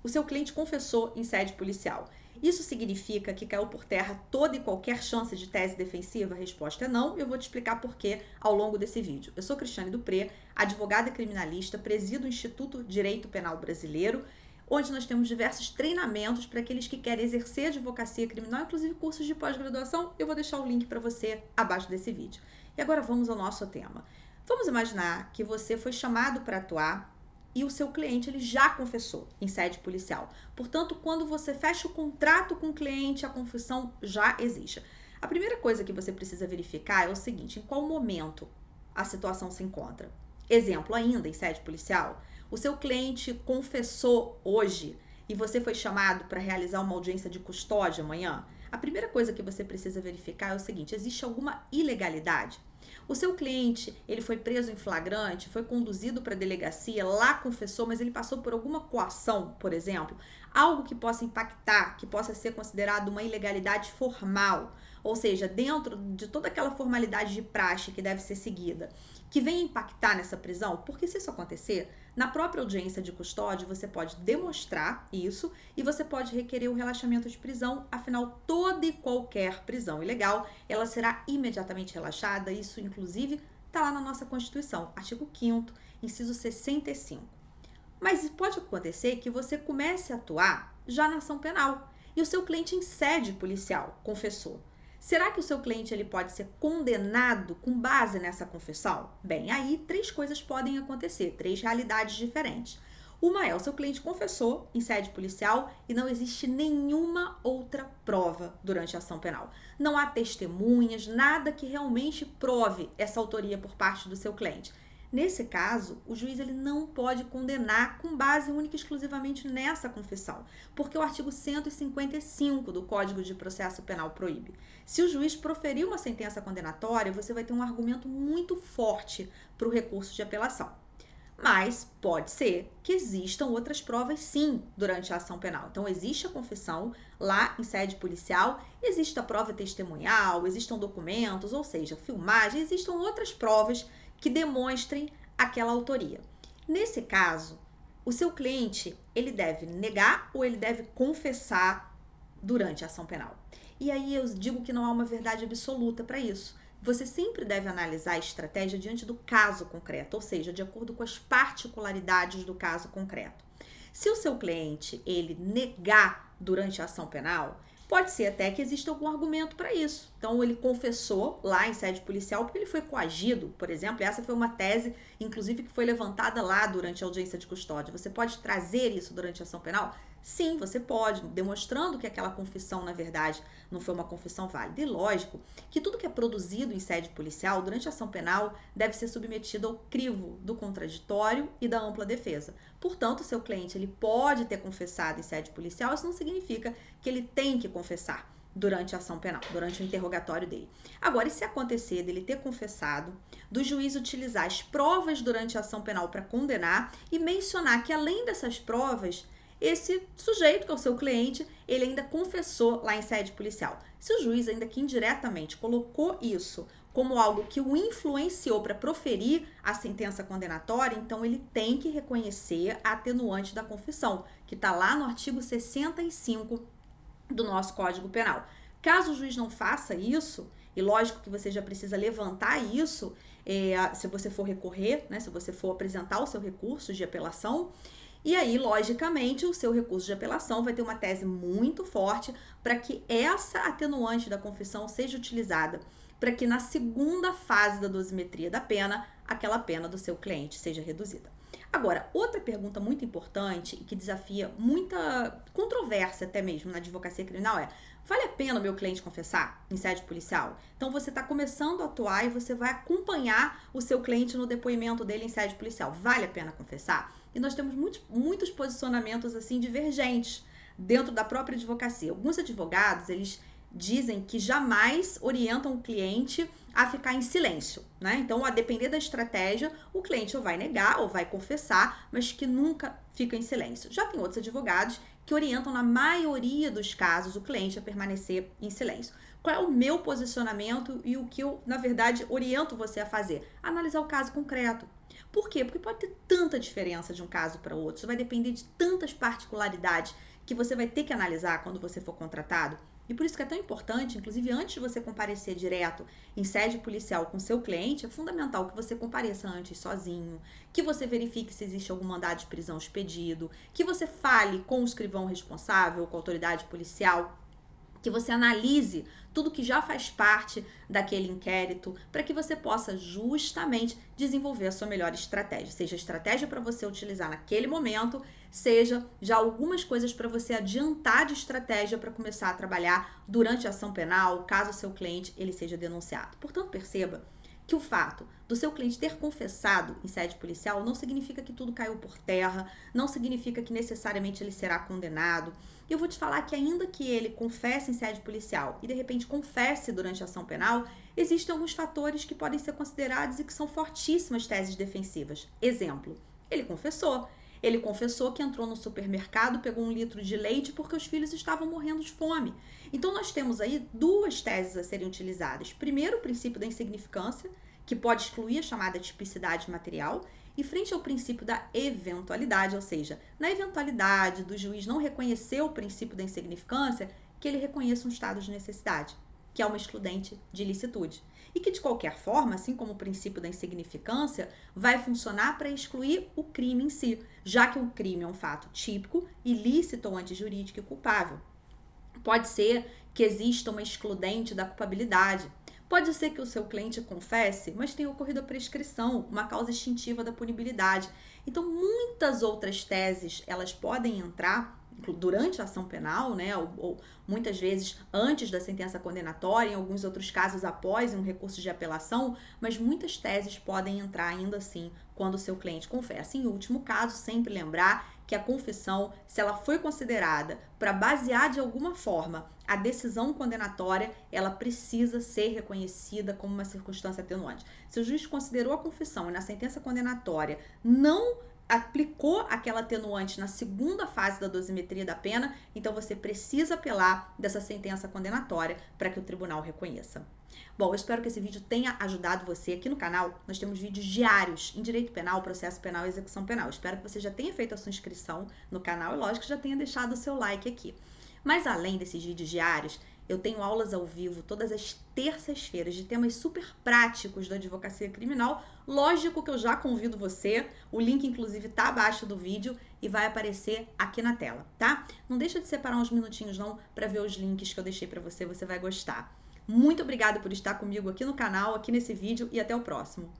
o seu cliente confessou em sede policial. Isso significa que caiu por terra toda e qualquer chance de tese defensiva? A resposta é não. Eu vou te explicar por quê ao longo desse vídeo. Eu sou Cristiane Dupré, advogada criminalista, presido o Instituto Direito Penal Brasileiro, onde nós temos diversos treinamentos para aqueles que querem exercer advocacia criminal, inclusive cursos de pós-graduação. Eu vou deixar o link para você abaixo desse vídeo. E agora vamos ao nosso tema. Vamos imaginar que você foi chamado para atuar e o seu cliente ele já confessou em sede policial. Portanto, quando você fecha o contrato com o cliente, a confissão já existe. A primeira coisa que você precisa verificar é o seguinte: em qual momento a situação se encontra? Exemplo, ainda em sede policial, o seu cliente confessou hoje e você foi chamado para realizar uma audiência de custódia amanhã. A primeira coisa que você precisa verificar é o seguinte: existe alguma ilegalidade? O seu cliente, ele foi preso em flagrante, foi conduzido para a delegacia, lá confessou, mas ele passou por alguma coação, por exemplo, algo que possa impactar, que possa ser considerado uma ilegalidade formal, ou seja, dentro de toda aquela formalidade de praxe que deve ser seguida, que venha impactar nessa prisão, porque se isso acontecer, na própria audiência de custódia, você pode demonstrar isso e você pode requerer o relaxamento de prisão. Afinal, toda e qualquer prisão ilegal, ela será imediatamente relaxada. Isso, inclusive, está lá na nossa Constituição, artigo 5º, inciso 65. Mas pode acontecer que você comece a atuar já na ação penal e o seu cliente em sede policial confessou. Será que o seu cliente ele pode ser condenado com base nessa confissão? Bem, aí 3 coisas podem acontecer, 3 realidades diferentes. Uma é: o seu cliente confessou em sede policial e não existe nenhuma outra prova durante a ação penal. Não há testemunhas, nada que realmente prove essa autoria por parte do seu cliente. Nesse caso, o juiz ele não pode condenar com base única e exclusivamente nessa confissão, porque o artigo 155 do Código de Processo Penal proíbe. Se o juiz proferir uma sentença condenatória, você vai ter um argumento muito forte para o recurso de apelação. Mas pode ser que existam outras provas sim durante a ação penal. Então existe a confissão lá em sede policial, existe a prova testemunhal, existam documentos, ou seja, filmagem, existam outras provas que demonstrem aquela autoria. Nesse caso, o seu cliente, ele deve negar ou ele deve confessar durante a ação penal. E aí eu digo que não há uma verdade absoluta para isso. Você sempre deve analisar a estratégia diante do caso concreto, ou seja, de acordo com as particularidades do caso concreto. Se o seu cliente, ele negar durante a ação penal, pode ser até que exista algum argumento para isso. Então, ele confessou lá em sede policial porque ele foi coagido, por exemplo. Essa foi uma tese, inclusive, que foi levantada lá durante a audiência de custódia. Você pode trazer isso durante a ação penal? Sim, você pode, demonstrando que aquela confissão, na verdade, não foi uma confissão válida. E lógico que tudo que é produzido em sede policial, durante a ação penal, deve ser submetido ao crivo do contraditório e da ampla defesa. Portanto, o seu cliente ele pode ter confessado em sede policial, isso não significa que ele tem que confessar durante a ação penal, durante o interrogatório dele. Agora, e se acontecer dele ter confessado, do juiz utilizar as provas durante a ação penal para condenar e mencionar que, além dessas provas, esse sujeito, que é o seu cliente, ele ainda confessou lá em sede policial. Se o juiz ainda que indiretamente colocou isso como algo que o influenciou para proferir a sentença condenatória, então ele tem que reconhecer a atenuante da confissão, que está lá no artigo 65 do nosso Código Penal. Caso o juiz não faça isso, e lógico que você já precisa levantar isso, se você for recorrer, né, se você for apresentar o seu recurso de apelação, e aí, logicamente, o seu recurso de apelação vai ter uma tese muito forte para que essa atenuante da confissão seja utilizada, para que na segunda fase da dosimetria da pena, aquela pena do seu cliente seja reduzida. Agora, outra pergunta muito importante e que desafia muita controvérsia até mesmo na advocacia criminal é: vale a pena o meu cliente confessar em sede policial? Então você está começando a atuar e você vai acompanhar o seu cliente no depoimento dele em sede policial. Vale a pena confessar? E nós temos muitos posicionamentos assim divergentes dentro da própria advocacia. Alguns advogados, eles dizem que jamais orientam o cliente a ficar em silêncio, né? Então, a depender da estratégia, o cliente ou vai negar ou vai confessar, mas que nunca fica em silêncio. Já tem outros advogados que orientam, na maioria dos casos, o cliente a permanecer em silêncio. Qual é o meu posicionamento e o que eu, na verdade, oriento você a fazer? Analisar o caso concreto. Por quê? Porque pode ter tanta diferença de um caso para outro, isso vai depender de tantas particularidades que você vai ter que analisar quando você for contratado. E por isso que é tão importante, inclusive antes de você comparecer direto em sede policial com seu cliente, é fundamental que você compareça antes sozinho, que você verifique se existe algum mandado de prisão expedido, que você fale com o escrivão responsável, com a autoridade policial, que você analise tudo que já faz parte daquele inquérito, para que você possa justamente desenvolver a sua melhor estratégia. Seja estratégia para você utilizar naquele momento, seja já algumas coisas para você adiantar de estratégia para começar a trabalhar durante a ação penal, caso o seu cliente ele seja denunciado. Portanto, perceba que o fato do seu cliente ter confessado em sede policial não significa que tudo caiu por terra, não significa que necessariamente ele será condenado. E eu vou te falar que ainda que ele confesse em sede policial e de repente confesse durante a ação penal, existem alguns fatores que podem ser considerados e que são fortíssimas teses defensivas. Exemplo, ele confessou. Ele confessou que entrou no supermercado, pegou 1 litro de leite porque os filhos estavam morrendo de fome. Então nós temos aí duas teses a serem utilizadas. Primeiro, o princípio da insignificância, que pode excluir a chamada tipicidade material, e frente ao princípio da eventualidade, ou seja, na eventualidade do juiz não reconhecer o princípio da insignificância, que ele reconheça um estado de necessidade, que é uma excludente de ilicitude. E que, de qualquer forma, assim como o princípio da insignificância, vai funcionar para excluir o crime em si, já que o crime é um fato típico, ilícito ou antijurídico e culpável. Pode ser que exista uma excludente da culpabilidade. Pode ser que o seu cliente confesse, mas tenha ocorrido a prescrição, uma causa extintiva da punibilidade. Então, muitas outras teses, elas podem entrar durante a ação penal, né, ou muitas vezes antes da sentença condenatória, em alguns outros casos após um recurso de apelação, mas muitas teses podem entrar ainda assim quando o seu cliente confessa. Em último caso, sempre lembrar que a confissão, se ela foi considerada para basear de alguma forma a decisão condenatória, ela precisa ser reconhecida como uma circunstância atenuante. Se o juiz considerou a confissão e na sentença condenatória não aplicou aquela atenuante na segunda fase da dosimetria da pena, então você precisa apelar dessa sentença condenatória para que o tribunal reconheça. Bom, eu espero que esse vídeo tenha ajudado você. Aqui no canal nós temos vídeos diários em direito penal, processo penal e execução penal. Espero que você já tenha feito a sua inscrição no canal e, lógico, já tenha deixado o seu like aqui. Mas além desses vídeos diários, eu tenho aulas ao vivo todas as terças-feiras de temas super práticos da advocacia criminal. Lógico que eu já convido você, o link inclusive tá abaixo do vídeo e vai aparecer aqui na tela, tá? Não deixa de separar uns minutinhos não para ver os links que eu deixei para você, você vai gostar. Muito obrigada por estar comigo aqui no canal, aqui nesse vídeo e até o próximo.